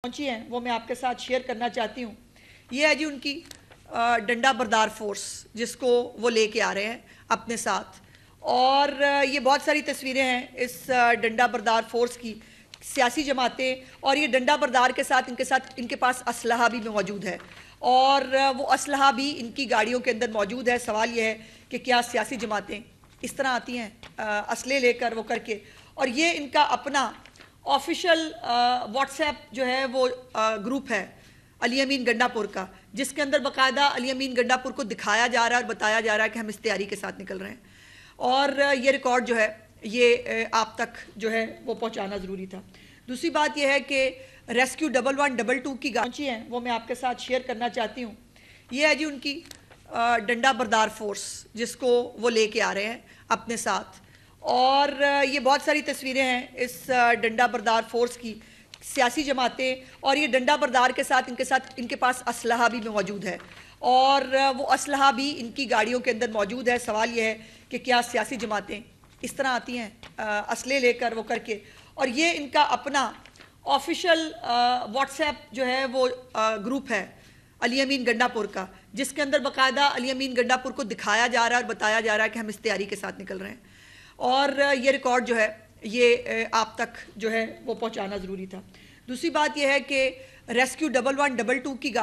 پہنچی ہیں وہ میں آپ کے ساتھ شیئر کرنا چاہتی ہوں۔ یہ ہے جی ان کی ڈنڈا بردار فورس جس کو وہ لے کے آ رہے ہیں اپنے ساتھ، اور یہ بہت ساری تصویریں ہیں اس ڈنڈا بردار فورس کی، سیاسی جماعتیں، اور یہ ڈنڈا بردار کے ساتھ ان کے پاس اسلحہ بھی موجود ہے، اور وہ اسلحہ بھی ان کی گاڑیوں کے اندر موجود ہے۔ سوال یہ ہے کہ کیا سیاسی جماعتیں اس طرح آتی ہیں اسلحے لے کر وہ کر کے، اور یہ ان کا اپنا آفیشیل واٹس ایپ جو ہے وہ گروپ ہے علی امین گنڈا پور کا، جس کے اندر باقاعدہ علی امین گنڈا پور کو دکھایا جا رہا ہے اور بتایا جا رہا ہے کہ ہم اس تیاری کے ساتھ نکل رہے ہیں، اور یہ ریکارڈ جو ہے یہ آپ تک جو ہے وہ پہنچانا ضروری تھا۔ دوسری بات یہ ہے کہ ریسکیو 1122 کی پہنچی ہیں وہ میں آپ کے ساتھ شیئر کرنا چاہتی ہوں۔ یہ ہے جی ان کی ڈنڈا بردار فورس جس کو وہ لے کے آ رہے ہیں اپنے ساتھ، اور یہ بہت ساری تصویریں ہیں اس ڈنڈا بردار فورس کی، سیاسی جماعتیں، اور یہ ڈنڈا بردار کے ساتھ ان کے پاس اسلحہ بھی موجود ہے، اور وہ اسلحہ بھی ان کی گاڑیوں کے اندر موجود ہے۔ سوال یہ ہے کہ کیا سیاسی جماعتیں اس طرح آتی ہیں اسلحے لے کر وہ کر کے، اور یہ ان کا اپنا آفیشیل واٹس ایپ جو ہے وہ گروپ ہے علی امین گنڈا پور کا، جس کے اندر باقاعدہ علی امین گنڈا پور کو دکھایا جا رہا ہے اور بتایا جا رہا ہے کہ ہم اس تیاری کے ساتھ نکل رہے ہیں، اور یہ ریکارڈ جو ہے یہ آپ تک جو ہے وہ پہنچانا ضروری تھا۔ دوسری بات یہ ہے کہ ریسکیو 1122 کی